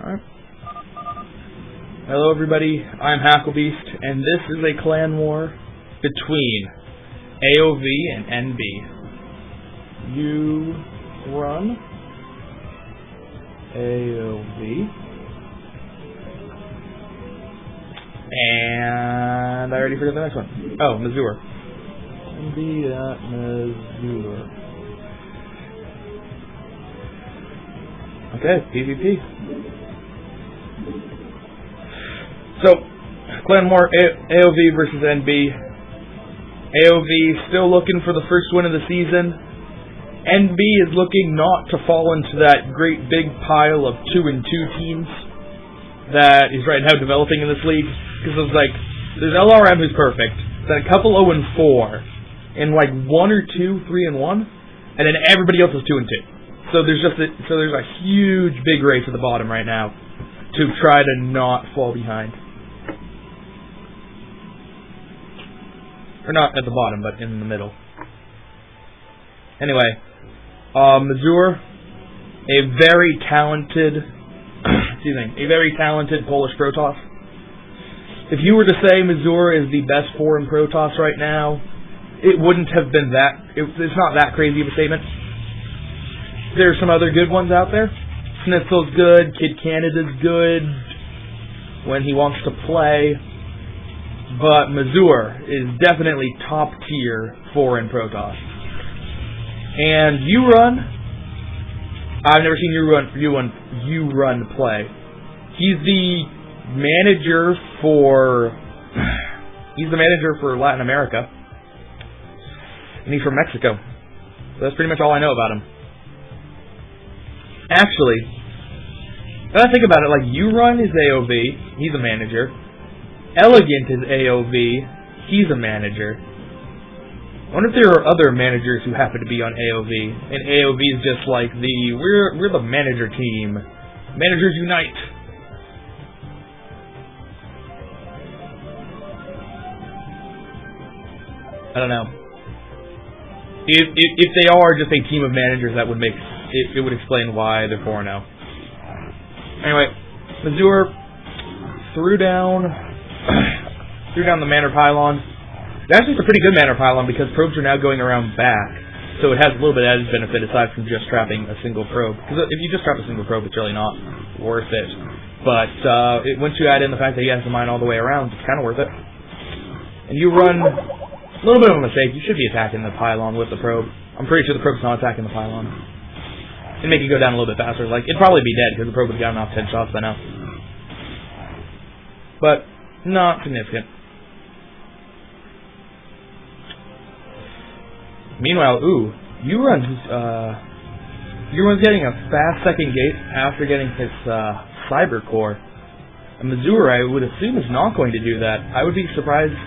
Alright. Hello everybody, I'm Hacklebeast, and this is a clan war between AOV and NB. You run AOV, and I already forgot the next one. Oh, Mazur. NB at Mazur. Okay, PvP. So, Clan War, AOV versus NB. AOV still looking for the first win of the season. NB is looking not to fall into that great big pile of 2-2 teams that is right now developing in this league. Because it's like, there's LRM who's perfect, then a couple 0-4, and like 1 or 2 3-1, and then everybody else is 2-2. So there's a huge big race at the bottom right now to try to not fall behind. Or not at the bottom, but in the middle. Anyway, Mazur, a very talented, a very talented Polish Protoss. If you were to say Mazur is the best foreign Protoss right now, it wouldn't have been that. It's not that crazy of a statement. There's some other good ones out there. Snitzel's good, Kid Canada's good when he wants to play. But Mazur is definitely top tier foreign Protoss. And U-Run, I've never seen U-Run play. He's the manager for Latin America. And he's from Mexico. So that's pretty much all I know about him. Actually, when I think about it, like U-Run is AOV, he's a manager. Elegant is AOV, he's a manager. I wonder if there are other managers who happen to be on AOV, and AOV is just like we're the manager team. Managers unite. I don't know. If they are just a team of managers, that would make it would explain why they're 4-0. Anyway, Mazur threw down the Manor Pylon. Actually, it's a pretty good Manor Pylon because probes are now going around back, so it has a little bit of added benefit aside from just trapping a single probe. Because if you just trap a single probe, it's really not worth it. But once you add in the fact that he has to mine all the way around, it's kind of worth it. And you run a little bit of a mistake. You should be attacking the pylon with the probe. I'm pretty sure the probe's not attacking the pylon. It'd make it go down a little bit faster. Like, it'd probably be dead because the probe would have gotten off 10 shots by now. But not significant. Meanwhile, U-Run's getting a fast second gate after getting his Cyber Core. And Mazur, I would assume, is not going to do that. I would be surprised.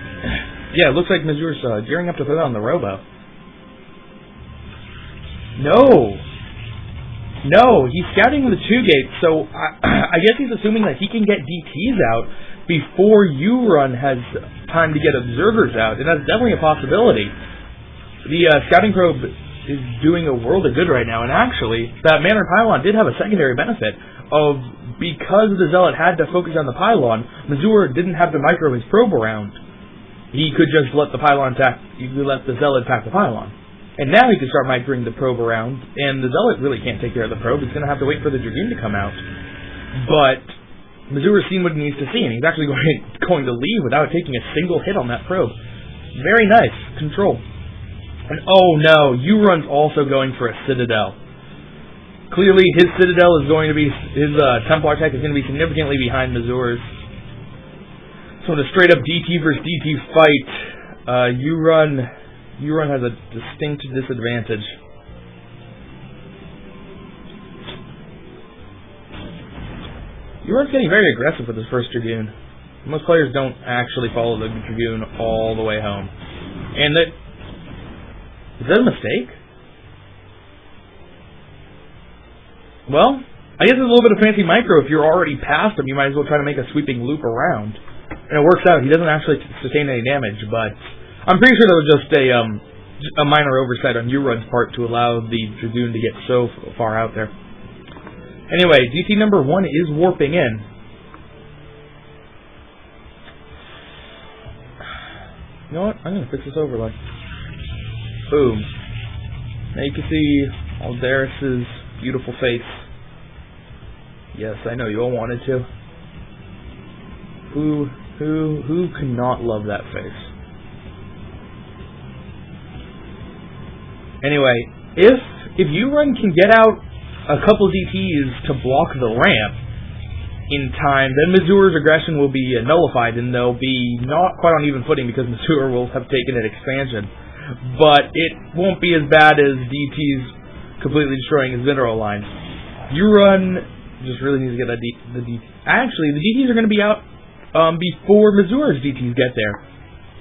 Yeah, it looks like Mazur's gearing up to put on the Robo. No, he's scouting the 2 gate, so I guess he's assuming that he can get DTs out before U-Run has time to get observers out, and that's definitely a possibility. The scouting probe is doing a world of good right now, and actually, that Manor Pylon did have a secondary benefit of, because the Zealot had to focus on the pylon, Mazur didn't have to micro his probe around. He could just let the Zealot attack the pylon. And now he can start microing the probe around, and the Zealot really can't take care of the probe. He's going to have to wait for the Dragoon to come out. But Mazur has seen what he needs to see, and he's actually going to leave without taking a single hit on that probe. Very nice. Control. And oh no, U-Run's also going for a Citadel. Clearly his Citadel is going to be, his Templar tech is going to be significantly behind Mazur's. So in a straight up DT versus DT fight, U-Run has a distinct disadvantage. U-Run's getting very aggressive with his first Dragoon. Most players don't actually follow the Dragoon all the way home. And is that a mistake? Well, I guess it's a little bit of fancy micro. If you're already past him, you might as well try to make a sweeping loop around. And it works out. He doesn't actually sustain any damage, but I'm pretty sure that was just a minor oversight on U-Run's part to allow the Dragoon to get so far out there. Anyway, DT number 1 is warping in. You know what? I'm going to fix this overlay. Boom. Now you can see Aldaris' beautiful face. Yes, I know you all wanted to. Who cannot love that face? Anyway, if U-Run can get out a couple DTs to block the ramp in time, then Mazur's aggression will be nullified, and they'll be not quite on even footing because Mazur will have taken an expansion. But it won't be as bad as DT's completely destroying his mineral line. U-Run just really needs to get the DT. Actually, the DTs are going to be out before Mazur's DTs get there.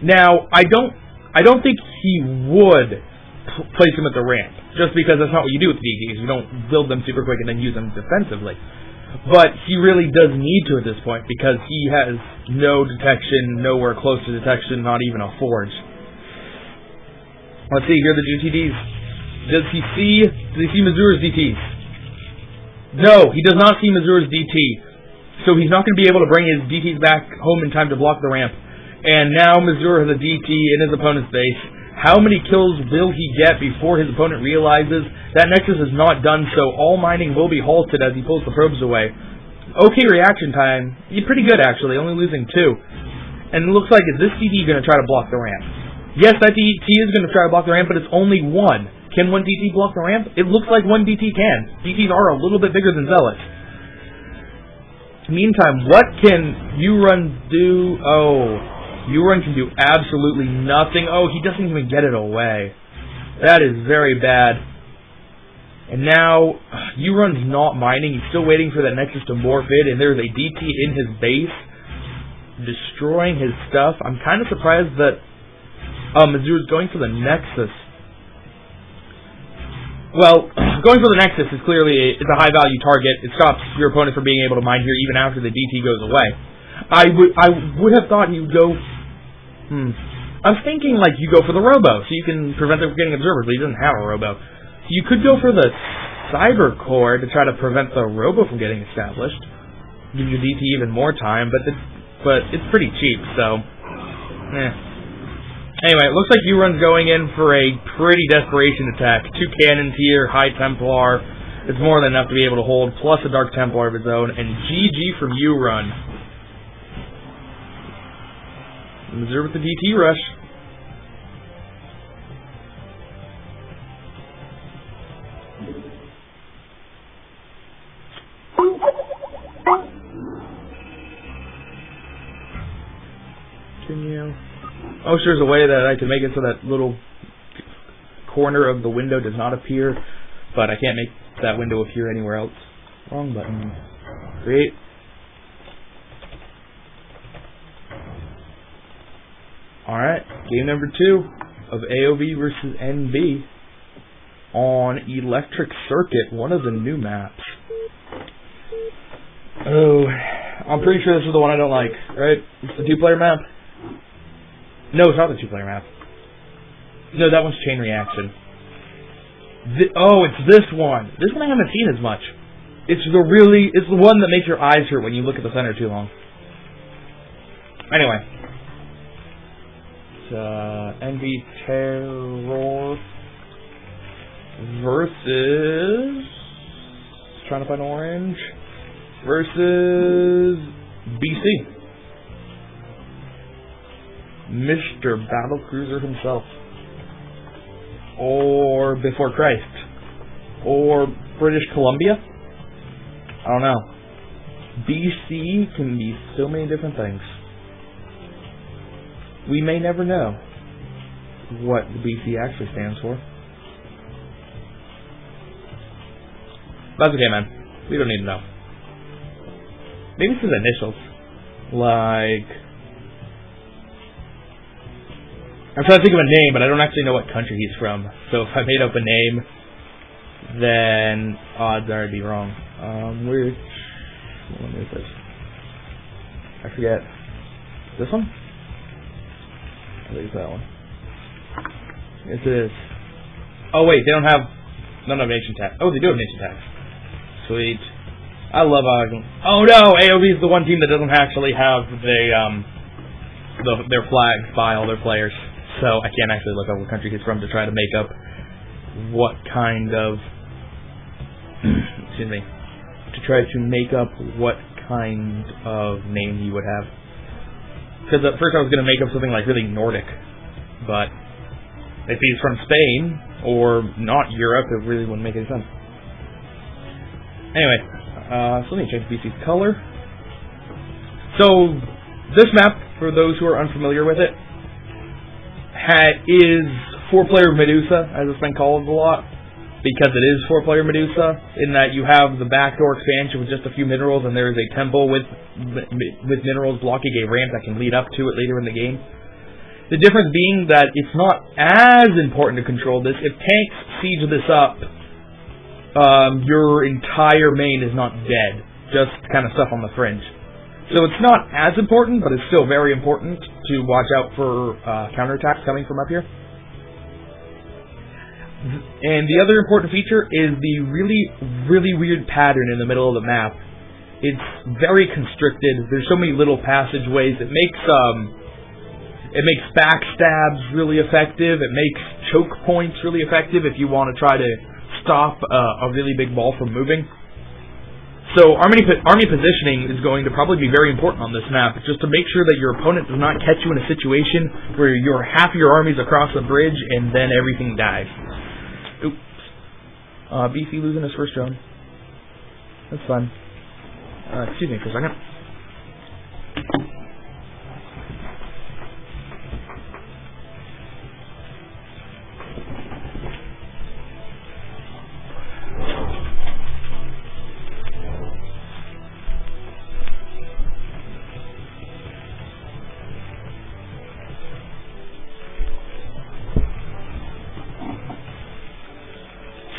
Now, I don't think he would place him at the ramp, just because that's not what you do with the DTs. You don't build them super quick and then use them defensively. But he really does need to at this point, because he has no detection, nowhere close to detection, not even a forge. Let's see, here are the GTDs. Does he see Mazur's DTs? No, he does not see Mazur's DT. So he's not going to be able to bring his DTs back home in time to block the ramp. And now Mazur has a DT in his opponent's base. How many kills will he get before his opponent realizes that Nexus is not done, so all mining will be halted as he pulls the probes away? Okay reaction time. He's pretty good, actually, only losing 2. And it looks like, is this DT going to try to block the ramp? Yes, that DT is going to try to block the ramp, but it's only 1. Can 1 DT block the ramp? It looks like 1 DT can. DTs are a little bit bigger than Zealots. Meantime, what can U-Run do? Oh, U-Run can do absolutely nothing. Oh, he doesn't even get it away. That is very bad. And now, U-Run's not mining. He's still waiting for that Nexus to morph in, and there's a DT in his base, destroying his stuff. I'm kind of surprised that Mazur's going for the Nexus. Well, going for the Nexus is clearly it's a high-value target. It stops your opponent from being able to mine here even after the DT goes away. I would have thought he would go... I was thinking, like, you go for the Robo, so you can prevent them from getting observers, but he doesn't have a Robo. So you could go for the Cyber Core to try to prevent the Robo from getting established. Give your DT even more time, but it's pretty cheap, so... Anyway, it looks like U-Run's going in for a pretty desperation attack. 2 cannons here, High Templar. It's more than enough to be able to hold, plus a Dark Templar of its own, and GG from U-Run. Mazur with the DT rush. Continue. Oh, sure, there's a way that I can make it so that little corner of the window does not appear, but I can't make that window appear anywhere else. Wrong button. Create. Alright, game number 2 of AOV versus NB on Electric Circuit, one of the new maps. Oh, I'm pretty sure this is the one I don't like, right? It's the 2-player map. No, it's not the 2-player map. No, that one's Chain Reaction. Oh, it's this one. This one I haven't seen as much. It's the one that makes your eyes hurt when you look at the center too long. Anyway. It's NB Terror versus... Trying to find orange. Versus BC. Mr. Battlecruiser himself. Or Before Christ. Or British Columbia. I don't know. BC can be so many different things. We may never know what the BC actually stands for. That's okay, man. We don't need to know. Maybe it's his initials. Like... I'm trying to think of a name, but I don't actually know what country he's from. So if I made up a name, then odds are I'd be wrong. Which one is this? I forget. This one? I think it's that one. Yes, it is. Oh wait, they don't have nation tags. Oh, they do have nation tags. Sweet. I love oh no, AOV is the one team that doesn't actually have their flags by all their players. So I can't actually look up what country he's from to try to make up what kind of excuse me, to try to make up what kind of name he would have. Because at first I was going to make up something like really Nordic, but if he's from Spain or not Europe, it really wouldn't make any sense. Anyway, so let me change BC's color. So this map, for those who are unfamiliar with it, is 4-player Medusa, as it's been called a lot, because it is 4-player Medusa, in that you have the backdoor expansion with just a few minerals, and there is a temple with minerals blocking a ramp that can lead up to it later in the game. The difference being that it's not as important to control this. If tanks siege this up, your entire main is not dead, just kind of stuff on the fringe. So it's not as important, but it's still very important to watch out for counterattacks coming from up here. And the other important feature is the really weird pattern in the middle of the map. It's very constricted. There's so many little passageways. It makes backstabs really effective. It makes choke points really effective if you want to try to stop a really big ball from moving. So army positioning is going to probably be very important on this map, just to make sure that your opponent does not catch you in a situation where your half your army's across the bridge and then everything dies. Oops. BC losing his first drone. That's fun. Excuse me for a second.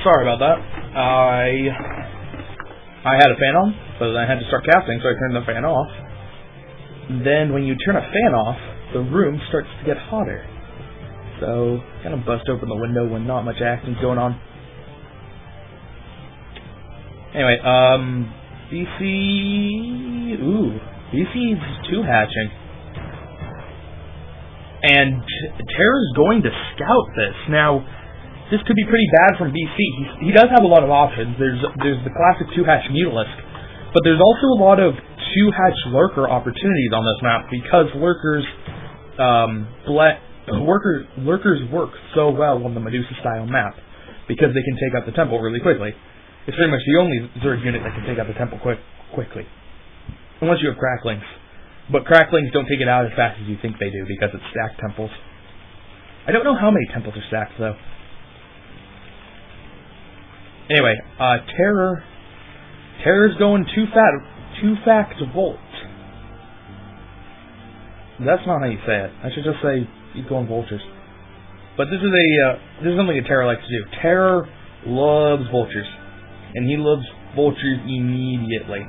Sorry about that. I had a fan on, so then I had to start casting, so I turned the fan off. Then when you turn a fan off, the room starts to get hotter. So, kind of bust open the window when not much action's going on. Anyway, BC's 2-hatching. And Terra's going to scout this. Now, this could be pretty bad from BC. He does have a lot of options. There's the classic 2-hatch Mutalisk, but there's also a lot of 2-hatch Lurker opportunities on this map because Lurkers work so well on the Medusa-style map because they can take out the temple really quickly. It's pretty much the only Zerg unit that can take out the temple quickly, unless you have Cracklings. But Cracklings don't take it out as fast as you think they do because it's stacked temples. I don't know how many temples are stacked though. Anyway, Terror's going too fact Volt. That's not how you say it. I should just say he's going Vultures. But this is something that Terror likes to do. Terror loves Vultures, and he loves Vultures immediately.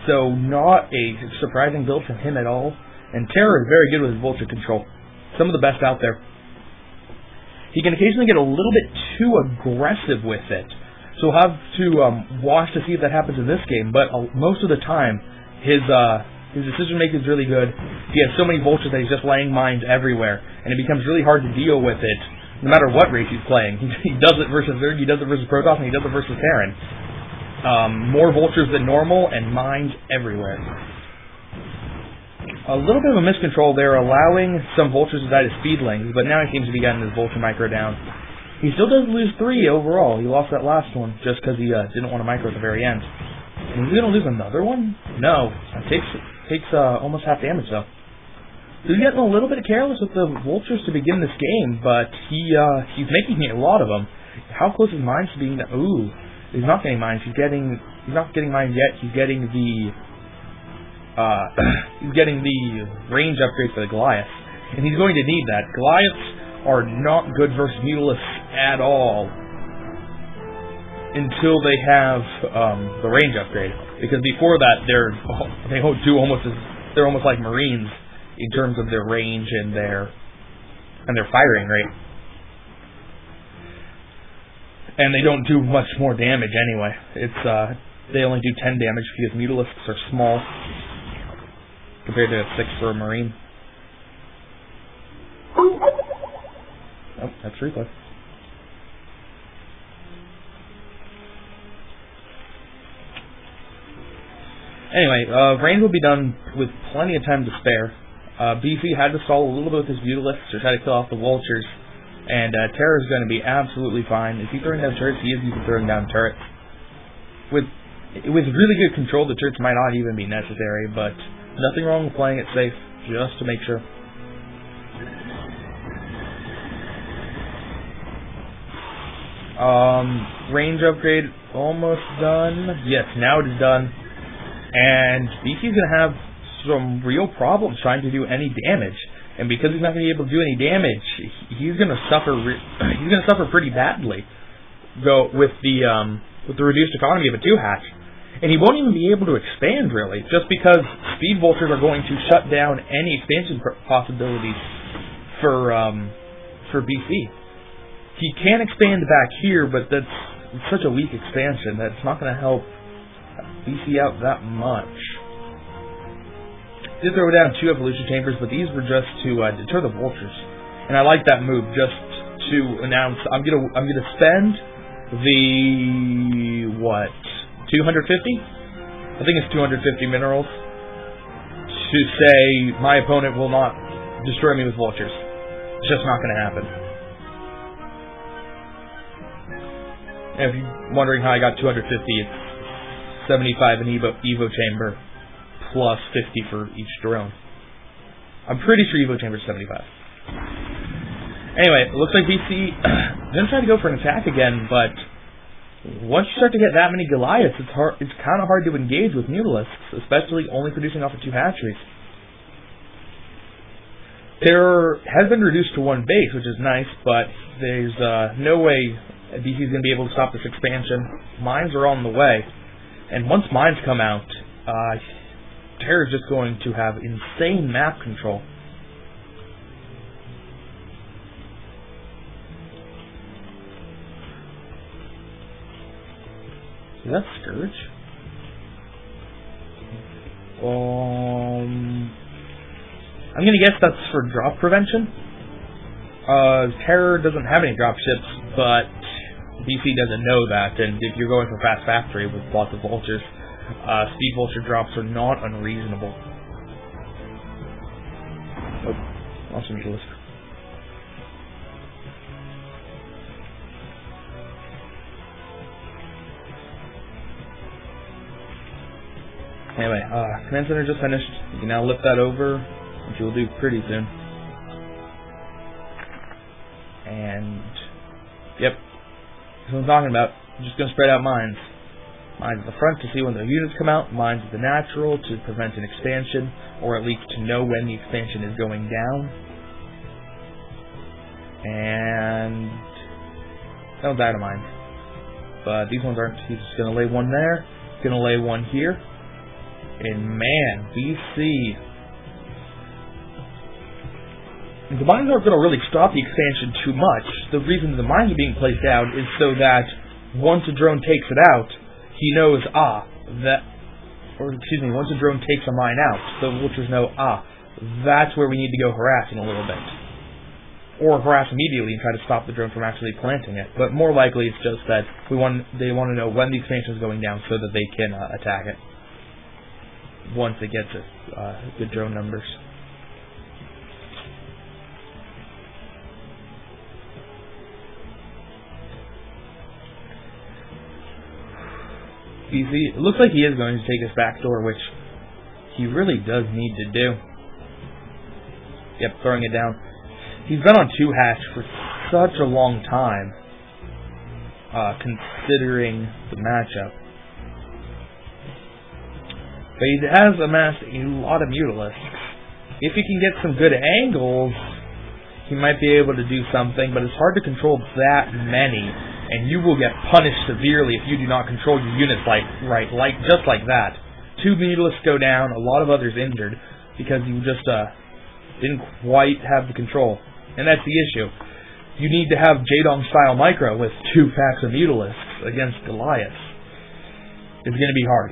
So not a surprising build from him at all. And Terror is very good with his Vulture control. Some of the best out there. He can occasionally get a little bit too aggressive with it. So we'll have to watch to see if that happens in this game, but most of the time, his decision making is really good. He has so many Vultures that he's just laying mines everywhere, and it becomes really hard to deal with it, no matter what race he's playing. He does it versus Zerg, he does it versus Protoss, and he does it versus Terran. More Vultures than normal, and mines everywhere. A little bit of a miscontrol there, allowing some Vultures to die to Speedlings, but now he seems to be getting his Vulture micro down. He still does lose 3 overall. He lost that last one just because he didn't want to micro at the very end. And is he going to lose another one? No. It takes almost half damage, though. So he's getting a little bit careless with the Vultures to begin this game, but he's making a lot of them. How close is mines to being... Ooh. He's not getting mines. He's not getting mines yet. He's getting the... he's getting the range upgrade for the Goliath. And he's going to need that. Goliaths are not good versus Mutalisks at all until they have the range upgrade. Because before that, they're almost like Marines in terms of their range and their firing rate. And they don't do much more damage anyway. they only do 10 damage because Mutalisks are small compared to 6 for a Marine. Oh, that's replay. Anyway, range will be done with plenty of time to spare. BC had to stall a little bit with his Mutalisks to try to kill off the Vultures, and Terror is going to be absolutely fine. Is he throwing down turrets? He is throwing down turrets. With really good control, the turrets might not even be necessary, but nothing wrong with playing it safe, just to make sure. Range upgrade almost done. Yes, now it is done. And BC's going to have some real problems trying to do any damage. And because he's not going to be able to do any damage, he's going to suffer. He's going to suffer pretty badly. With the reduced economy of a 2-hatch, and he won't even be able to expand really, just because Speed Vultures are going to shut down any expansion possibilities for BC. He can expand back here, but that's such a weak expansion that it's not going to help BC out that much. Did throw down 2 evolution chambers, but these were just to deter the Vultures, and I like that move just to announce I'm gonna spend the 250? I think it's 250 minerals to say my opponent will not destroy me with Vultures. It's just not going to happen. And if you're wondering how I got 250, it's 75 in Evo Chamber plus 50 for each drone. I'm pretty sure Evo Chamber is 75. Anyway, it looks like BC going to try to go for an attack again, but once you start to get that many Goliaths, it's kind of hard to engage with Mutalisks, especially only producing off of 2 hatcheries. Terror has been reduced to 1 base, which is nice, but there's no way BC is going to be able to stop this expansion. Mines are on the way, and once mines come out, Terror is just going to have insane map control. Is that Scourge? I'm gonna guess that's for drop prevention. Terror doesn't have any drop ships, but BC doesn't know that, and if you're going for Fast Factory with lots of Vultures, Speed Vulture drops are not unreasonable. Oh, awesome Mutalisk. Anyway, Command Center just finished. You can now lift that over, which you'll do pretty soon. And, yep, that's what I'm talking about. I'm just going to spread out mines. Mines at the front to see when the units come out, mines at the natural to prevent an expansion, or at least to know when the expansion is going down. And, no dynamite. But these ones aren't. He's just going to lay one there, he's going to lay one here. And man, BC. The mines aren't going to really stop the expansion too much. The reason the mines are being placed out is so that once a drone takes it out, he knows, once a drone takes a mine out, the Vultures know, that's where we need to go harassing a little bit. Or harass immediately and try to stop the drone from actually planting it. But more likely it's just that they want to know when the expansion is going down so that they can attack it once it gets good drone numbers. BC, it looks like he is going to take his back door, which he really does need to do. Yep, throwing it down. He's been on 2-hatch for such a long time, considering the matchup. But he has amassed a lot of Mutalisks. If he can get some good angles, he might be able to do something, but it's hard to control that many, and you will get punished severely if you do not control your units just like that. 2 Mutalisks go down, a lot of others injured, because you just didn't quite have the control. And that's the issue. You need to have Jaedong style micro with 2 packs of Mutalisks against Goliaths. is going to be hard.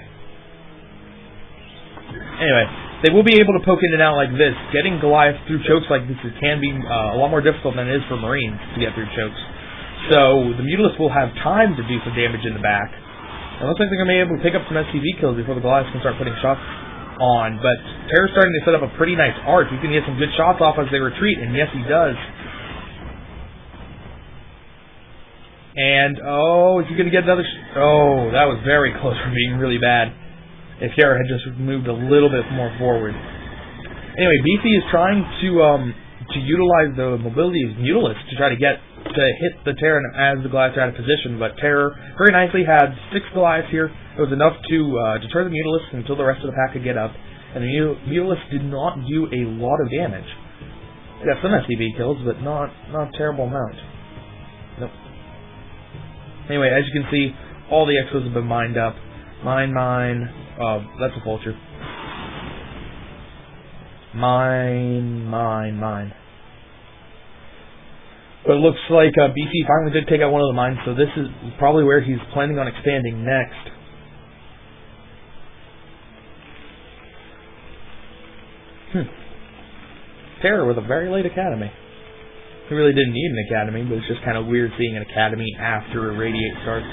Anyway, they will be able to poke in and out like this. Getting Goliath through chokes like this can be a lot more difficult than it is for Marines to get through chokes. So the Mutalisks will have time to do some damage in the back. It looks like they're going to be able to pick up some SCV kills before the Goliaths can start putting shots on. But Terror's starting to set up a pretty nice arc. He can get some good shots off as they retreat, and yes, he does. And, oh, is he going to get another... Oh, that was very close from being really bad. If Terror had just moved a little bit more forward. Anyway, BC is trying to utilize the mobility of Mutalisks to try to hit the Terran as the Goliaths are out of position, but Terror very nicely had 6 Goliaths here. It was enough to deter the Mutalisks until the rest of the pack could get up, and the Mutalisks did not do a lot of damage. They got some SCV kills, but not a terrible amount. Nope. Anyway, as you can see, all the Exos have been mined up. Mine. That's a vulture. Mine. But it looks like BC finally did take out one of the mines, so this is probably where he's planning on expanding next. Terror with a very late academy. He really didn't need an academy, but it's just kind of weird seeing an academy after a Radiate starts.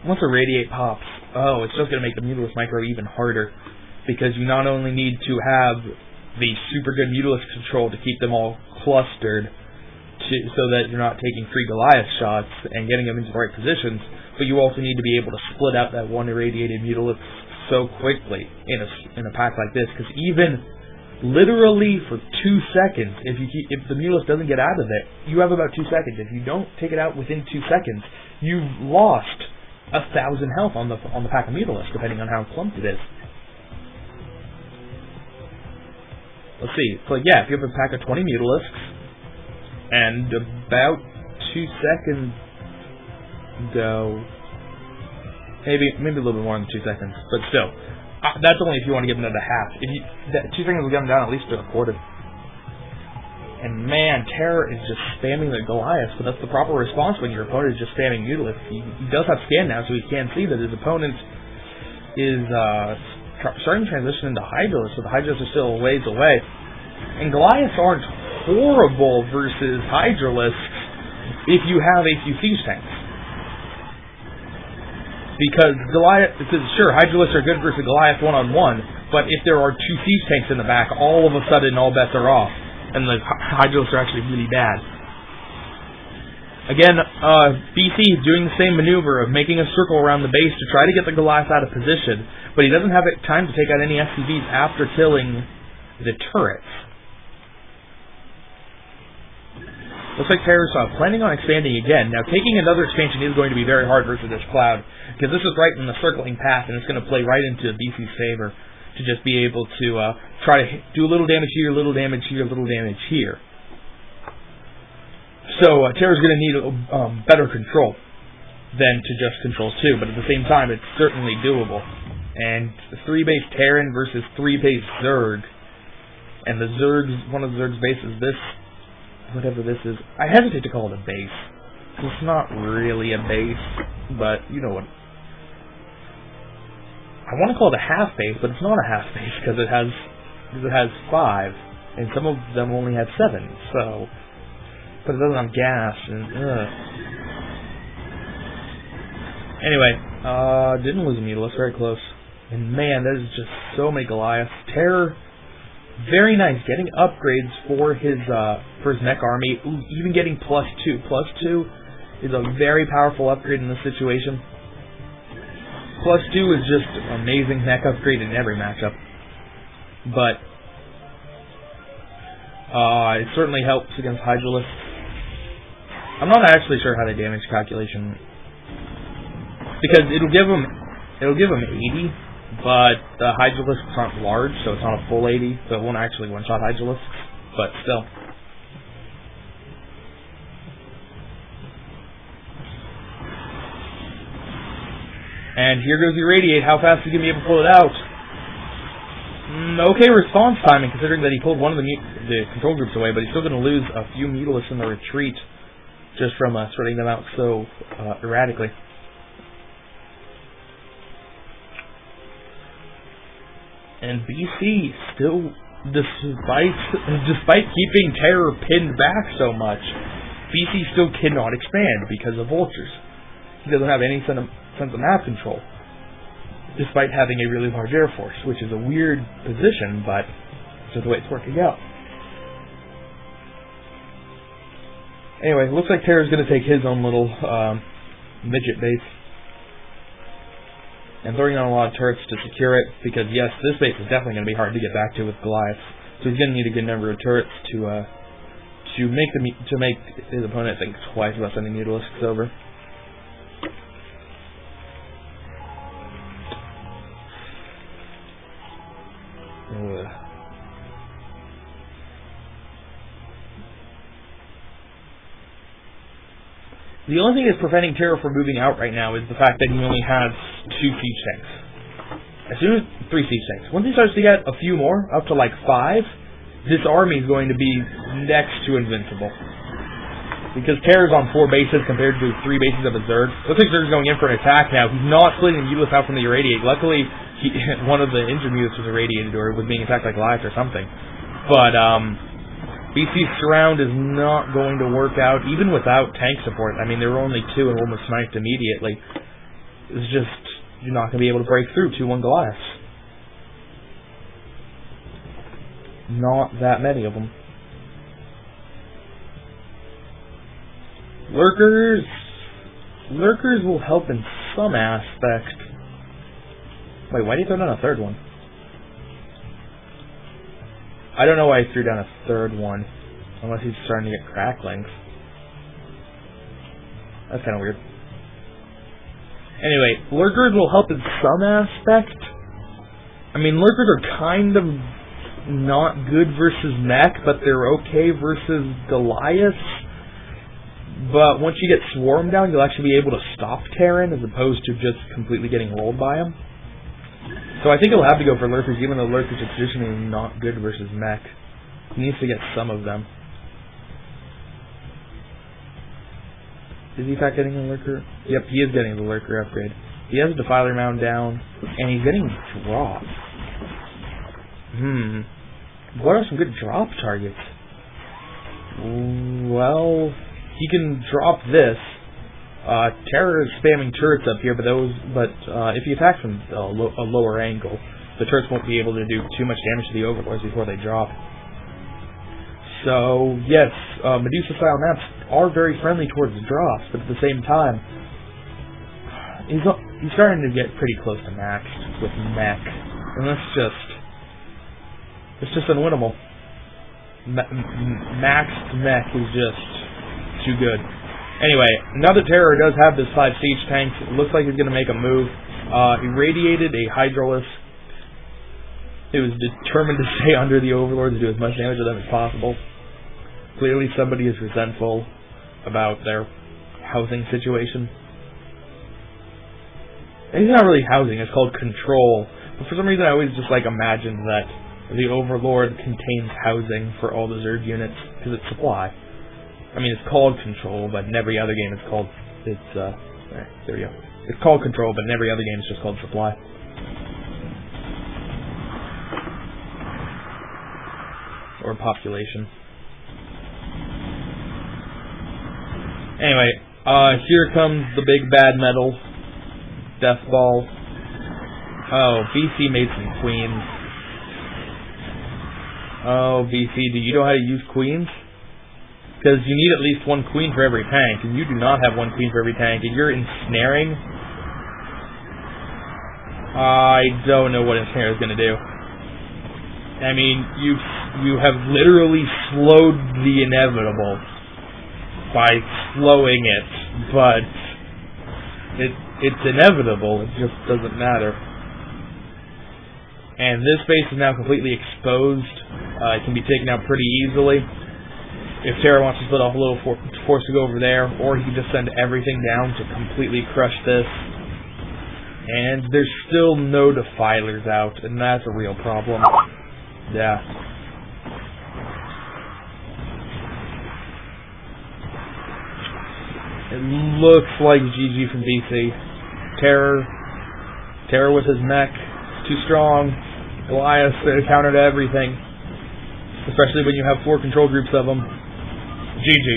Once a Radiate pops, oh, it's just going to make the Mutalisk micro even harder, because you not only need to have the super good Mutalisk control to keep them all clustered so that you're not taking free Goliath shots and getting them into the right positions, but you also need to be able to split out that one irradiated Mutalisk so quickly in a pack like this, because even literally for 2 seconds, if the Mutalisk doesn't get out of it, you have about 2 seconds. If you don't take it out within 2 seconds, you've lost 1,000 health on the pack of Mutalisks, depending on how clumped it is. Let's see. So yeah, if you have a pack of 20 Mutalisks, and about 2 seconds go, maybe a little bit more than 2 seconds, but still, that's only if you want to give them another half. If 2 seconds will get them down at least to a quarter. And man, Terror is just spamming the Goliaths, but that's the proper response when your opponent is just spamming Mutalisks. He does have scan now, so he can see that his opponent is starting to transition into Hydralisks, so the Hydralisks are still a ways away. And Goliaths aren't horrible versus Hydralisks if you have a few siege tanks. Because sure, Hydralisks are good versus Goliath one-on-one, but if there are 2 siege tanks in the back, all of a sudden all bets are off, and the Hydralisks are actually really bad. Again, BC is doing the same maneuver of making a circle around the base to try to get the Goliath out of position, but he doesn't have time to take out any SCVs after killing the turrets. Looks like Terror's planning on expanding again. Now, taking another expansion is going to be very hard versus this Cloud, because this is right in the circling path, and it's going to play right into BC's favor to just be able to try to do a little damage here, little damage here, little damage here. So Terror's going to need better control than to just control 2, but at the same time, it's certainly doable. And 3-base Terran versus 3-base Zerg, and the Zerg's, one of the Zerg's bases, this, whatever this is, I hesitate to call it a base. It's not really a base, but you know what. I want to call it a half base, but it's not a half base because it has 5, and some of them only have 7. So, but it doesn't have gas. And anyway, didn't lose a Mutalisk, very close. And man, there's just so many Goliaths. Terror, very nice, getting upgrades for his mech army. Ooh, even getting +2. +2 is a very powerful upgrade in this situation. +2 is just an amazing mech upgrade in every matchup. But it certainly helps against Hydralisks. I'm not actually sure how the damage calculation, because it'll give him 80, but the Hydralisks aren't large, so it's not a full 80, so it won't actually one-shot Hydralisks, but still. And here goes the Irradiate. How fast is he going to be able to pull it out? Okay response timing, considering that he pulled one of the control groups away, but he's still going to lose a few Mutalisks in the retreat just from spreading them out so erratically. And BC still, despite keeping Terror pinned back so much, BC still cannot expand because of vultures. He doesn't have any sense of map control, despite having a really large air force, which is a weird position, but it's just the way it's working out. Anyway, looks like Terror's going to take his own little midget base. And throwing on a lot of turrets to secure it, because yes, this base is definitely going to be hard to get back to with Goliath. So he's going to need a good number of turrets to make his opponent think twice about sending Mutalisks over. The only thing that's preventing Terror from moving out right now is the fact that he only has 2 siege tanks. As soon as 3 siege tanks. Once he starts to get a few more, up to like 5, this army is going to be next to invincible. Because Terror's on 4 bases compared to 3 bases of a Zerg. Looks like Zerg's going in for an attack now. He's not splitting the Mutalisk out from the Irradiate. Luckily, one of the injured Mutalisks was irradiated or was being attacked like Goliath or something. But, BC's surround is not going to work out, even without tank support. I mean, there were only 2 and one was sniped immediately. It's just, you're not going to be able to break through 2-1 Goliaths. Not that many of them. Lurkers will help in some aspect. Wait, why did he throw down a 3rd one? I don't know why he threw down a 3rd one, unless he's starting to get cracklings. That's kind of weird. Anyway, Lurkers will help in some aspect. I mean, Lurkers are kind of not good versus mech, but they're okay versus Goliaths. But once you get Swarm down, you'll actually be able to stop Terran, as opposed to just completely getting rolled by him. So I think he'll have to go for Lurkers, even though Lurkers are traditionally not good versus mech. He needs to get some of them. Is he in fact getting a Lurker? Yep, he is getting the Lurker upgrade. He has a Defiler Mound down, and he's getting drop. What are some good drop targets? Well, he can drop this. Terror is spamming turrets up here, but if he attacks from a lower angle, the turrets won't be able to do too much damage to the Overlords before they drop. So, yes, Medusa-style maps are very friendly towards drops, but at the same time, he's starting to get pretty close to maxed with mech, and it's just unwinnable. Maxed mech is just too good. Anyway, now that Terror does have this 5 siege tanks, it looks like he's going to make a move. Irradiated a Hydralisk. It was determined to stay under the Overlords to do as much damage to them as possible. Clearly somebody is resentful about their housing situation. And it's not really housing, it's called control. But for some reason I always just imagined that the Overlord contains housing for all the Zerg units, because it's supply. I mean, it's called control, but in every other game there we go. It's called control, but in every other game it's just called supply. Or population. Anyway, here comes the big bad metal. Death Ball. Oh, BC made some queens. Oh, BC, do you know how to use queens? Because you need at least 1 queen for every tank, and you do not have 1 queen for every tank, and you're ensnaring. I don't know what ensnare is going to do. I mean, you have literally slowed the inevitable by slowing it, but it's inevitable, it just doesn't matter. And this base is now completely exposed. It can be taken out pretty easily. If Terror wants to split off a little force to go over there, or he can just send everything down to completely crush this. And there's still no Defilers out, and that's a real problem. Yeah. It looks like GG from BC. Terror with his mech, too strong. Goliath, counter to everything. Especially when you have 4 control groups of them. GG.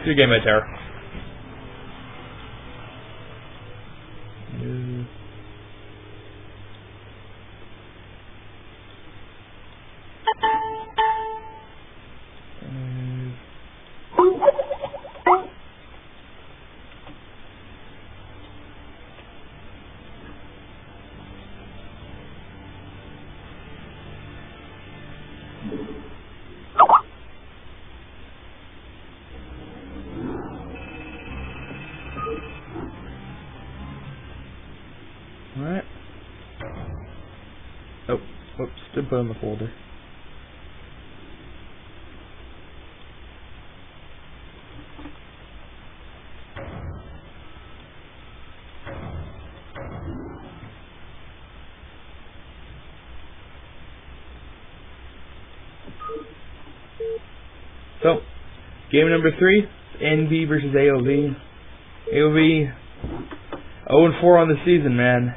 Good game of terror. Alright. Oh, whoops, didn't put it in the folder. So, game number 3, NV versus AOV. AOV 0-4 on the season, man.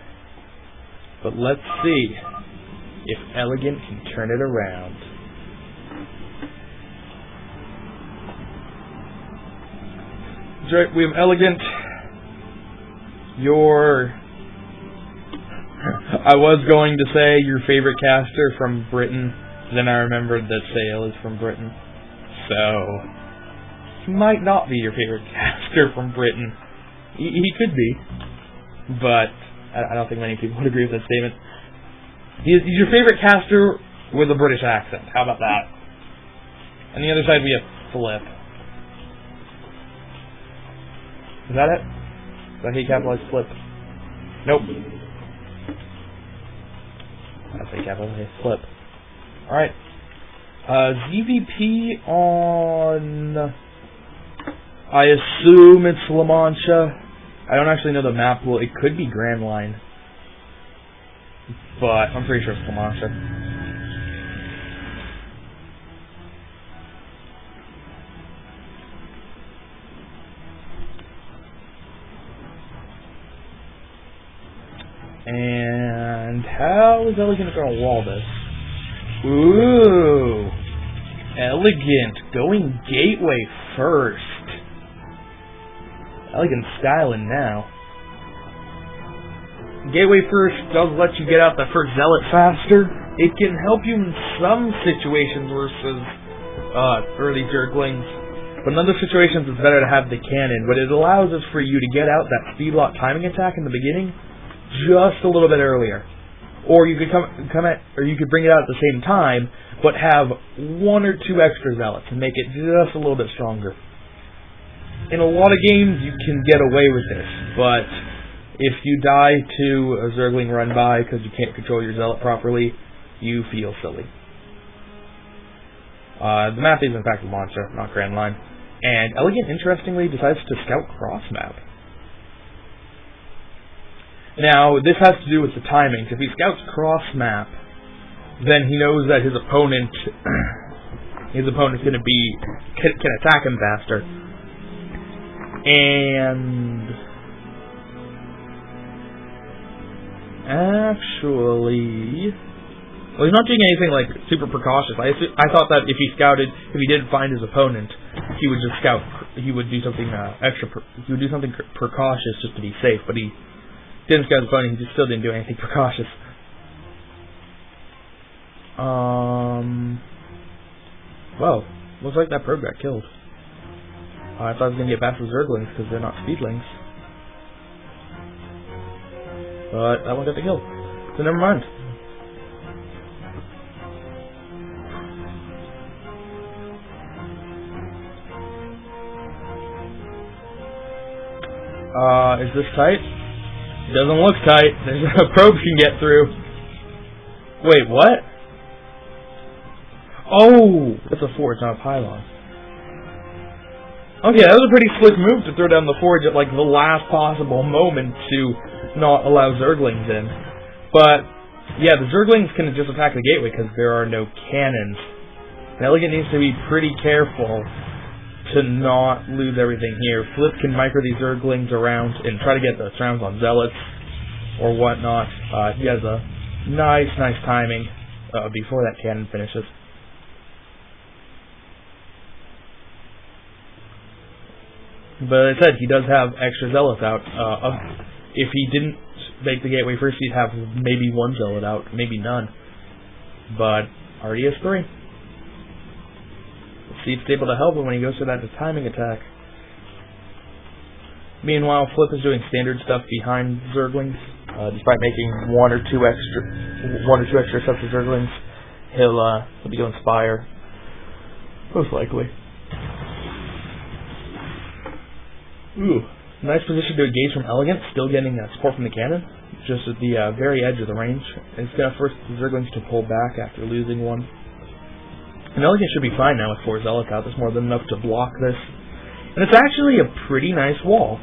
But let's see if Elegant can turn it around. That's right, we have Elegant. I was going to say your favorite caster from Britain, then I remembered that Sale is from Britain. So, he might not be your favorite caster from Britain. He could be, but I don't think many people would agree with that statement. He's your favorite caster with a British accent. How about that? On the other side, we have Flip. Is that it? Is that how you capitalize Flip? Nope. That's how you capitalize Flip. Alright. ZVP on... I assume it's La Mancha. I don't actually know the map. Well, it could be Grand Line. But I'm pretty sure it's La Mancha. And how is Elegant going to wall this? Ooh! Elegant going gateway first. Elegant styling now. Gateway first does let you get out the first zealot faster. It can help you in some situations versus early Zerglings. But in other situations it's better to have the cannon. What it allows is for you to get out that speed lock timing attack in the beginning just a little bit earlier. Or you could you could bring it out at the same time, but have 1 or 2 extra zealots and make it just a little bit stronger. In a lot of games, you can get away with this, but if you die to a Zergling run by because you can't control your zealot properly, you feel silly. The map is in fact La Mancha, not Grand Line. And Elegant, interestingly, decides to scout cross map. Now, this has to do with the timings. If he scouts cross map, then he knows that his opponent's going to can attack him faster. And actually, well, he's not doing anything like super precautious. I thought that if he didn't find his opponent, he would just scout. He would do something he would do something precautious just to be safe. But he didn't scout his opponent. He just still didn't do anything precautious. Well, looks like that probe got killed. I thought I was going to get past the Zerglings because they're not speedlings. But that one got the kill. So never mind. Is this tight? It doesn't look tight. There's a probe can get through. Wait, what? Oh! That's a forge, not a pylon. Okay, that was a pretty slick move to throw down the forge at like the last possible moment to not allow Zerglings in. But, yeah, the Zerglings can just attack the gateway because there are no cannons. And Elegant needs to be pretty careful to not lose everything here. Flip can micro these Zerglings around and try to get the rounds on Zealots. or whatnot. He has a nice timing before that cannon finishes. But as I said, he does have extra zealots out. If he didn't make the gateway first, he'd have maybe one zealot out, maybe none. But already has 3. Let's see if it's able to help him when he goes for that timing attack. Meanwhile, Flip is doing standard stuff behind Zerglings. Despite making one or two extra sets of Zerglings, he'll be doing Spire, most likely. Ooh, nice position to engage from Elegant, still getting support from the cannon, just at the very edge of the range. It's going to force the Zerglings to pull back after losing one. And Elegant should be fine now with 4 Zealots out. That's more than enough to block this. And it's actually a pretty nice wall.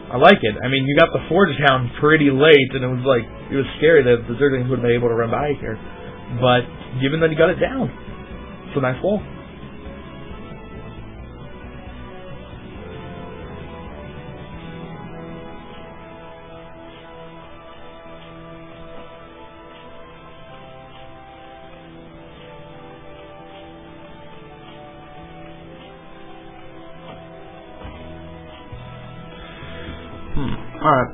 I like it. I mean, you got the Forge down pretty late, and it was scary that the Zerglings wouldn't be able to run by here. But given that he got it down, it's a nice wall. Alright.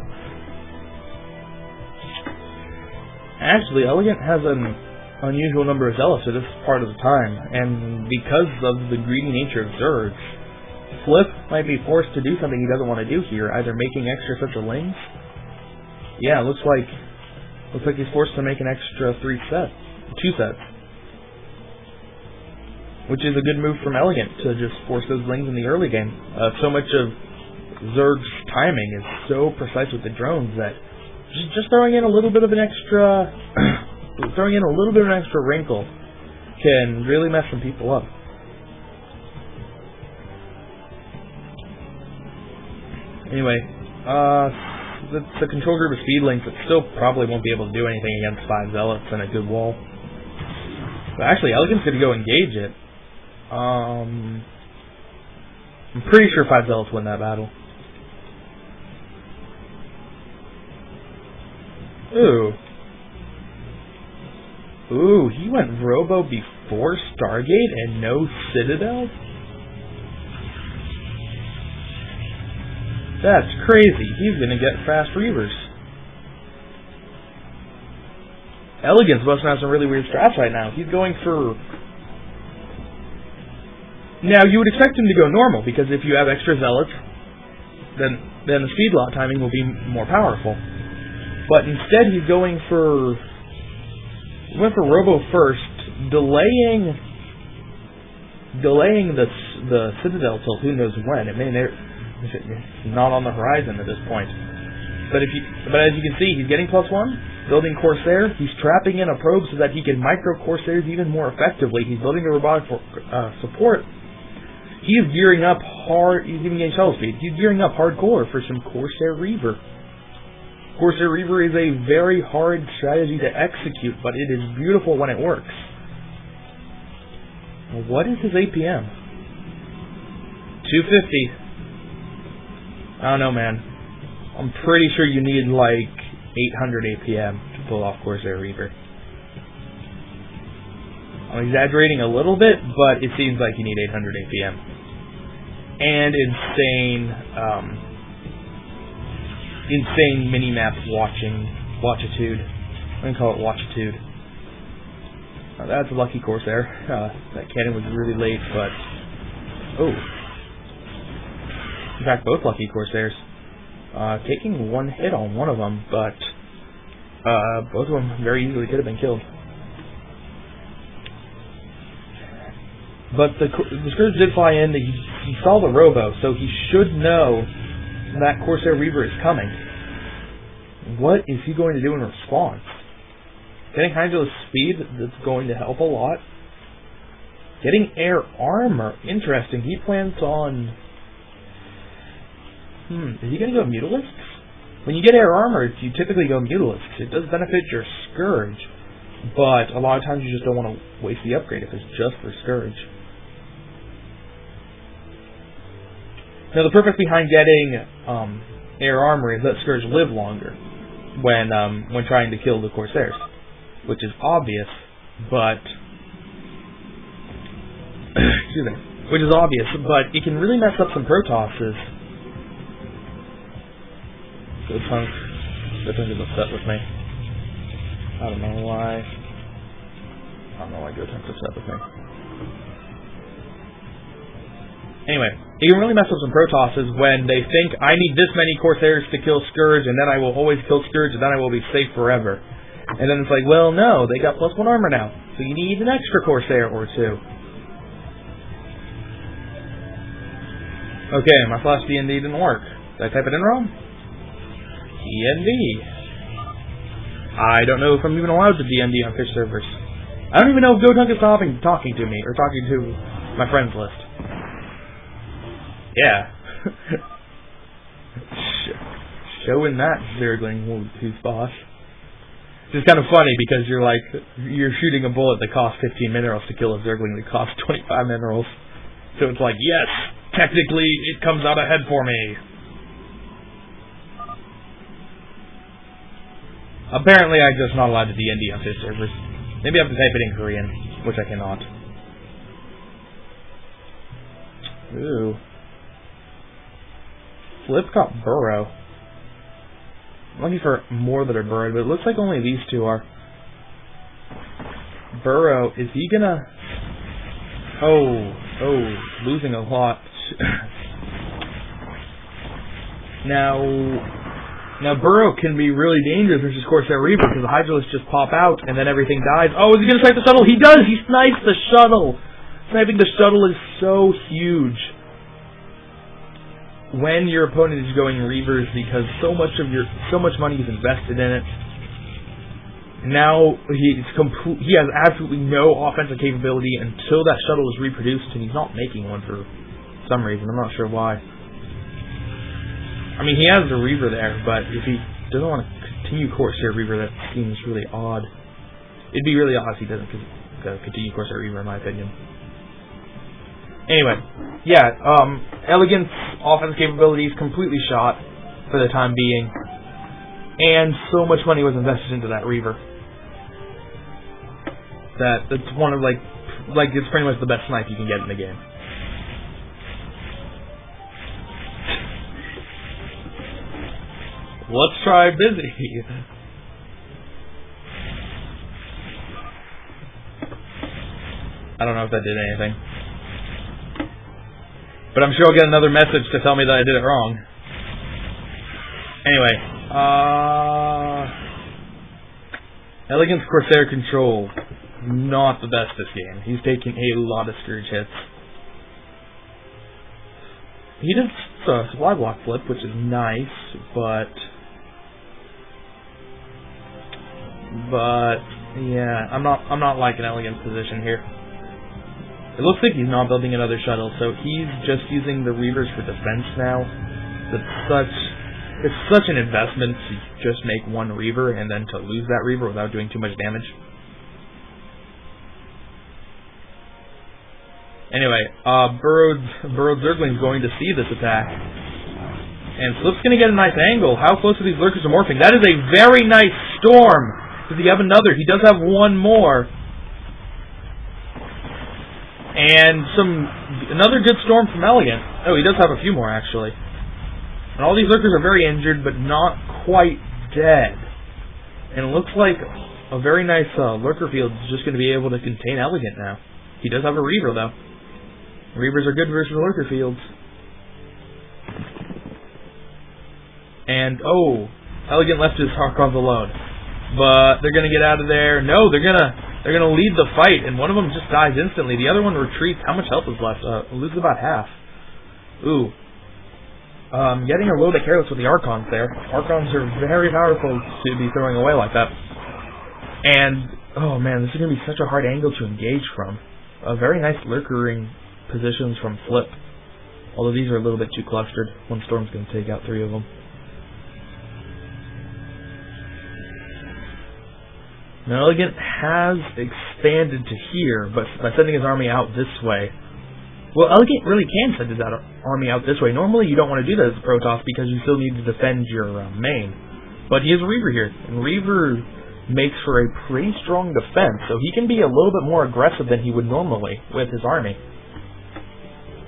Actually, Elegant has an unusual number of Zealots at this part of the time, and because of the greedy nature of Zerg, Flip might be forced to do something he doesn't want to do here, either making extra sets of Lings. Yeah, looks like he's forced to make an extra 2 sets. Which is a good move from Elegant to just force those Lings in the early game. So much of Zerg's timing is so precise with the drones that just throwing in a little bit of an extra wrinkle can really mess some people up. Anyway, the control group of Speedlings that still probably won't be able to do anything against 5 Zealots and a good wall. But actually, Elegant's going to go engage it. I'm pretty sure 5 Zealots win that battle. Ooh, he went Robo before Stargate and no Citadel? That's crazy. He's gonna get fast Reavers. Elegant's busting out some really weird strats right now. He's going for... Now, you would expect him to go normal, because if you have extra Zealots, then the speed lot timing will be more powerful. But instead, he's going for... He went for Robo first, delaying the Citadel till who knows when. It may not on the horizon at this point. But as you can see, he's getting +1, building Corsair. He's trapping in a probe so that he can micro Corsairs even more effectively. He's building the robotic support. He is gearing up hard. He's even getting shuttle speed. He's gearing up hardcore for some Corsair Reaver. Corsair Reaver is a very hard strategy to execute, but it is beautiful when it works. What is his APM? 250. I don't know, man. I'm pretty sure you need like 800 APM to pull off Corsair Reaver. I'm exaggerating a little bit, but it seems like you need 800 APM. And insane mini-map watchitude. I'm going to call it watchitude. That's a lucky Corsair. That cannon was really late, but... Oh. In fact, both lucky Corsairs. Taking one hit on one of them, but both of them very easily could have been killed. But the Scourge did fly in. He saw the Robo, so he should know that Corsair Reaver is coming. What is he going to do in response? Getting Hydra's speed, that's going to help a lot. Getting air armor, interesting. He plans on... is he going to go Mutalisks? When you get air armor, you typically go Mutalisks. It does benefit your Scourge, but a lot of times you just don't want to waste the upgrade if it's just for Scourge. Now, the purpose behind getting air armories let Scourge live longer when trying to kill the Corsairs, which is obvious, but excuse me, which is obvious, but it can really mess up some Protosses. Gotunk is upset with me. I don't know why. Gotunk's upset with me. Anyway, it can really mess up some Protosses when they think, I need this many Corsairs to kill Scourge, and then I will always kill Scourge, and then I will be safe forever. And then it's like, well, no, they got +1 armor now, so you need an extra Corsair or two. Okay, my flash D&D didn't work. Did I type it in wrong? D&D. I don't know if I'm even allowed to D&D on fish servers. I don't even know if Gotunk is talking to me, or talking to my friends list. Yeah. Showing that Zergling who's boss. It's kind of funny because you're shooting a bullet that costs 15 minerals to kill a Zergling that costs 25 minerals. So it's like, yes, technically it comes out ahead for me. Apparently I'm just not allowed to D&D on fish servers. Maybe I have to type it in Korean, which I cannot. Ooh. Flip got Burrow. I'm looking for more that are burrowed, but it looks like only these two are. Burrow, is he gonna... Oh, losing a lot. Now Burrow can be really dangerous versus Corsair Reaver because the Hydralisks just pop out and then everything dies. Oh, is he gonna snipe the shuttle? He does! He snipes the shuttle! Sniping the shuttle is so huge when your opponent is going Reavers because so much money is invested in it. Now he has absolutely no offensive capability until that shuttle is reproduced, and he's not making one for some reason. I'm not sure why. I mean, he has the Reaver there, but if he doesn't want to continue Corsair Reaver, that seems really odd. It'd be really odd if he doesn't continue Corsair Reaver, in my opinion. Anyway, yeah, Elegant's offensive capability is completely shot for the time being, and so much money was invested into that Reaver that it's one of it's pretty much the best snipe you can get in the game. Let's try busy. I don't know if that did anything. But I'm sure I'll get another message to tell me that I did it wrong. Anyway, Elegant's Corsair control, not the best this game. He's taking a lot of Scourge hits. He did supply block flip, which is nice, but yeah, I'm not liking Elegant's position here. It looks like he's not building another shuttle, so he's just using the Reavers for defense now. It's such an investment to just make one Reaver and then to lose that Reaver without doing too much damage. Anyway, Burrowed Zergling's going to see this attack. And Flip's going to get a nice angle. How close are these Lurkers to morphing? That is a very nice storm! Does he have another? He does have one more. And another good storm from Elegant. Oh, he does have a few more, actually. And all these Lurkers are very injured, but not quite dead. And it looks like a very nice Lurker field is just going to be able to contain Elegant now. He does have a Reaver, though. Reavers are good versus Lurker fields. And, oh, Elegant left his Harkons alone. But they're going to get out of there. No, they're going to lead the fight, and one of them just dies instantly. The other one retreats. How much health is left? Loses about half. Ooh. Getting a little bit careless with the Archons there. Archons are very powerful to be throwing away like that. And, oh man, this is going to be such a hard angle to engage from. Very nice lurkering positions from Flip. Although these are a little bit too clustered. One storm's going to take out 3 of them. Now, Elegant has expanded to here, but by sending his army out this way, Well, Elegant really can send his army out this way. Normally, you don't want to do that as a Protoss because you still need to defend your main. But he has a Reaver here, and Reaver makes for a pretty strong defense, so he can be a little bit more aggressive than he would normally with his army.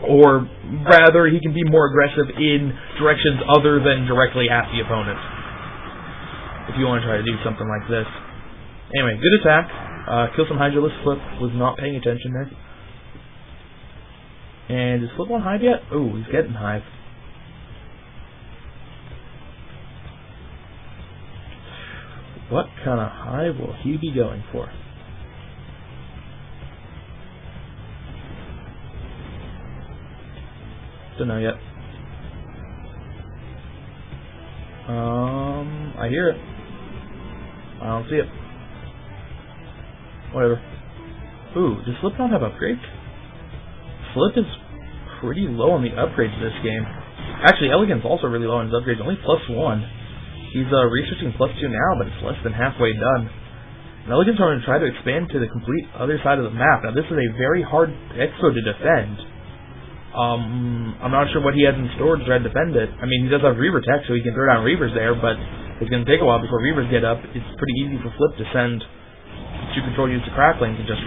Or rather, he can be more aggressive in directions other than directly at the opponent, if you want to try to do something like this. Anyway, good attack. Kill some Hydralisk. Flip was not paying attention there. And is Flip on Hive yet? Oh, he's getting Hive. What kind of Hive will he be going for? Don't know yet. I hear it. I don't see it. Whatever. Ooh, does Flip not have upgrades? Flip is pretty low on the upgrades this game. Actually, Elegant's also really low on his upgrades, only +1. He's researching +2 now, but it's less than halfway done. And Elegant's going to try to expand to the complete other side of the map. Now, this is a very hard expo to defend. I'm not sure what he has in store to try to defend it. I mean, he does have Reaver tech, so he can throw down Reavers there, but it's going to take a while before Reavers get up. It's pretty easy for Flip to send 2 control units to Cracklings and just,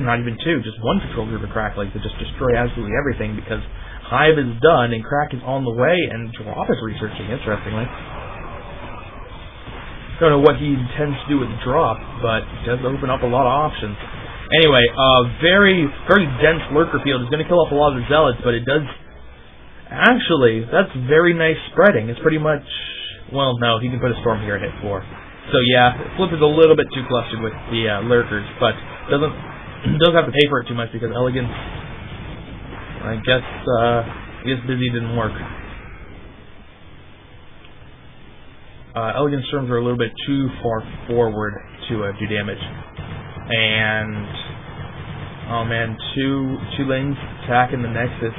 not even 2, just 1 control group of Cracklings to just destroy absolutely everything, because Hive is done and Crack is on the way and Drop is researching, interestingly. Don't know what he intends to do with Drop, but it does open up a lot of options. Anyway, very dense lurker field is going to kill off a lot of the Zealots, but it does... Actually, that's very nice spreading. It's pretty much... Well, no, he can put a Storm here at hit 4. So yeah, Flip is a little bit too clustered with the lurkers, but doesn't have to pay for it too much because Elegant, I guess busy didn't work. Elegant Storms are a little bit too far forward to do damage. And oh man, two lanes attacking the Nexus.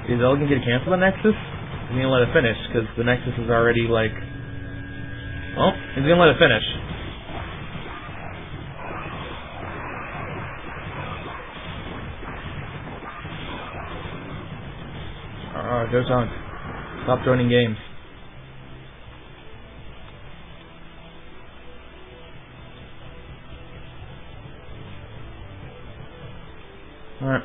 Is Elegant gonna cancel the Nexus? He's gonna let it finish because the Nexus is already like. Oh, he's gonna let it finish. Go Tonk. Stop joining games. Alright.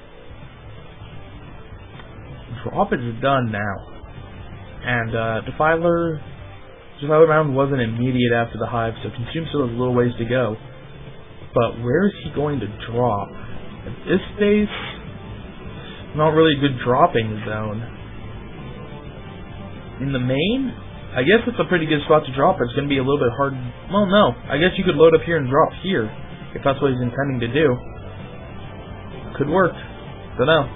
Drop is done now. And Defiler round wasn't immediate after the Hive, so Consume still has a little ways to go. But where is he going to drop? At this base, not really a good dropping zone. In the main, I guess it's a pretty good spot to drop, but it's going to be a little bit hard. Well, no. I guess you could load up here and drop here, if that's what he's intending to do. Could work. Don't know.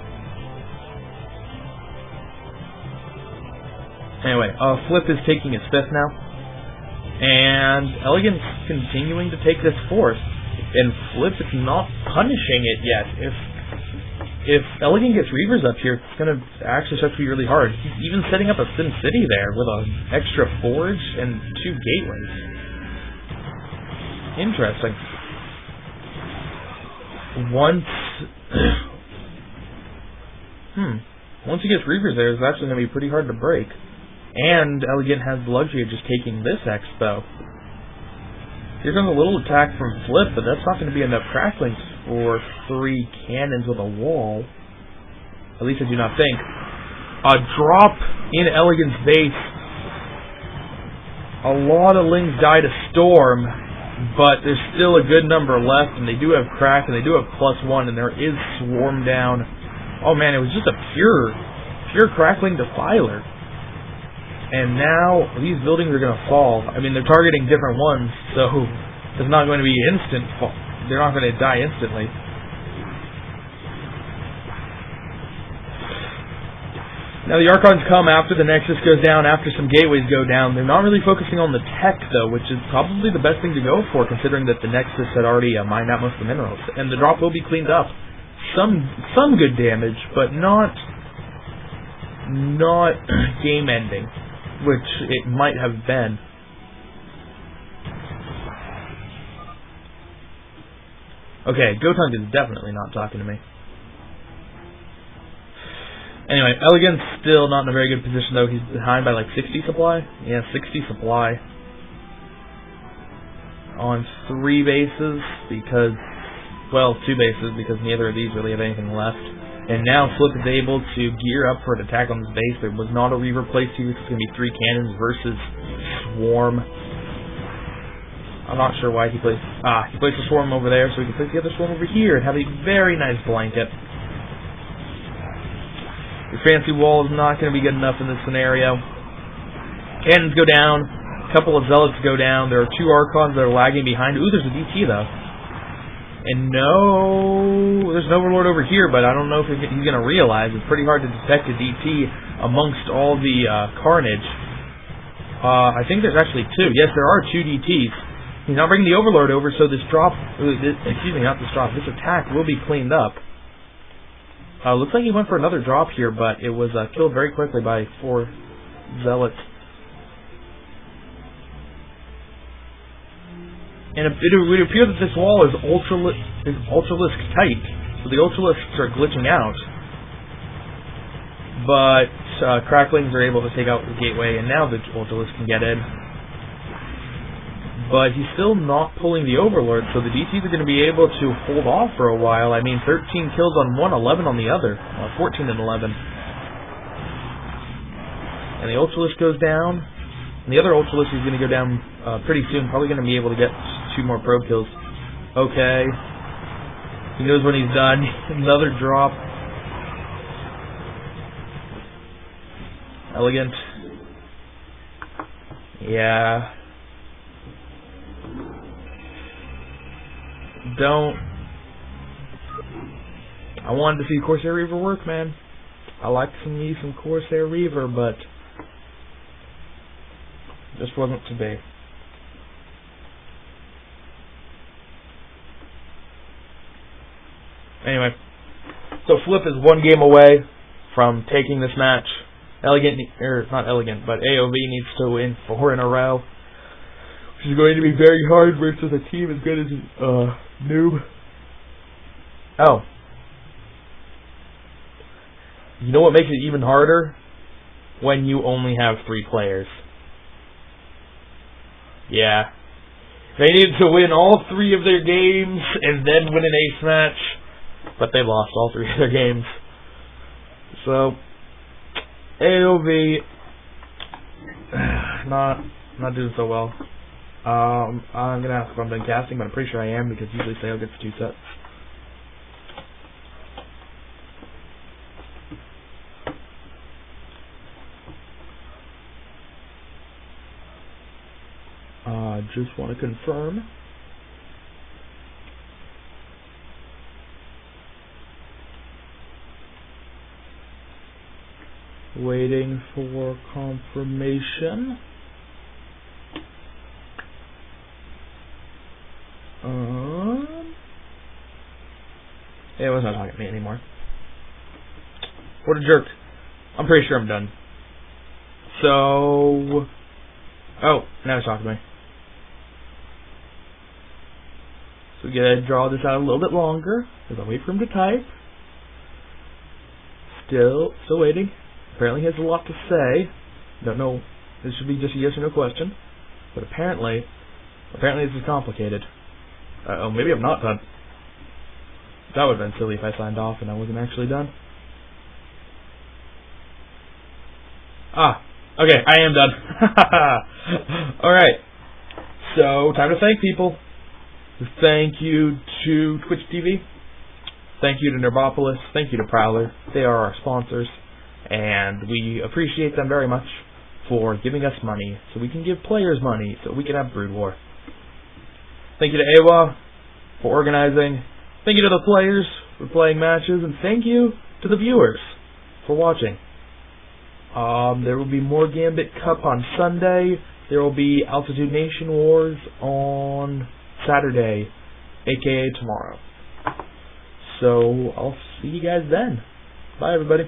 Anyway, Flip is taking his 5th now. And Elegant's continuing to take this 4th. And Flip is not punishing it yet. If Elegant gets Reavers up here, it's going to actually start to be really hard. He's even setting up a Sim City there with an extra forge and 2 gateways. Interesting. Once he gets Reavers there, it's actually going to be pretty hard to break. And Elegant has the luxury of just taking this expo. Here comes a little attack from Flip, but that's not going to be enough Cracklings for 3 cannons with a wall. At least I do not think. A drop in Elegant's base. A lot of Lings die to Storm, but there's still a good number left, and they do have Crack, and they do have +1, and there is Swarm down. Oh man, it was just a pure Crackling Defiler. And now these buildings are going to fall. I mean, they're targeting different ones, so it's not going to be instant fall. They're not going to die instantly. Now the Archons come after the Nexus goes down, after some gateways go down. They're not really focusing on the tech, though, which is probably the best thing to go for, considering that the Nexus had already mined out most of the minerals. And the drop will be cleaned up. Some good damage, but not game-ending, which it might have been. Okay, Gotunk is definitely not talking to me. Anyway, Elegant's still not in a very good position, though. He's behind by like 60 supply. Yeah, 60 supply. On 3 bases, because, well, 2 bases, because neither of these really have anything left. And now Flip is able to gear up for an attack on this base. There was not a Reaver placed here. It's going to be 3 cannons versus Swarm. I'm not sure why he placed... he placed a Swarm over there, so he can place the other Swarm over here and have a very nice blanket. Your fancy wall is not going to be good enough in this scenario. Cannons go down. A couple of Zealots go down. There are 2 Archons that are lagging behind. Ooh, there's a DT, though. And no... There's an Overlord over here, but I don't know if he's going to realize. It's pretty hard to detect a DT amongst all the carnage. I think there's actually 2. Yes, there are 2 DTs. He's not bringing the Overlord over, so this drop... excuse me, not this drop. This attack will be cleaned up. Looks like he went for another drop here, but it was killed very quickly by 4 Zealots. And it would appear that this wall is Ultralisk tight, so the Ultralisks are glitching out. But Cracklings are able to take out the gateway, and now the Ultralisk can get in. But he's still not pulling the Overlord, so the DTs are going to be able to hold off for a while. I mean, 13 kills on one, 11 on the other. 14 and 11. And the Ultralisk goes down. And the other Ultralisk is going to go down pretty soon. Probably going to be able to get 2 more probe kills. Okay. He knows when he's done. Another drop. Elegant. Yeah. I wanted to see Corsair Reaver work, man. I like me some Corsair Reaver, but just wasn't to be. Anyway, so Flip is 1 game away from taking this match. Not Elegant, but AOV needs to win 4 in a row, which is going to be very hard versus a team as good as Noob. Oh. You know what makes it even harder? When you only have 3 players. Yeah. They needed to win all 3 of their games and then win an ace match, but they lost all 3 of their games. So, AOV not doing so well. I'm gonna ask if I'm done casting, but I'm pretty sure I am because usually Sale gets 2 sets. Just want to confirm. Waiting for confirmation. It was not talking to me anymore. What a jerk. I'm pretty sure I'm done. So... Oh, now he's talking to me. So we gotta draw this out a little bit longer, because I wait for him to type. Still waiting. Apparently he has a lot to say. Don't know, this should be just a yes or no question. But apparently this is complicated. Oh, maybe I'm not done. That would have been silly if I signed off and I wasn't actually done. Okay, I am done. Alright. So, time to thank people. Thank you to Twitch TV. Thank you to Nerbopolis. Thank you to Prowler. They are our sponsors. And we appreciate them very much for giving us money so we can give players money so we can have Brood War. Thank you to AWA for organizing. Thank you to the players for playing matches. And thank you to the viewers for watching. There will be more Gambit Cup on Sunday. There will be Altitude Nation Wars on Saturday, aka tomorrow. So I'll see you guys then. Bye, everybody.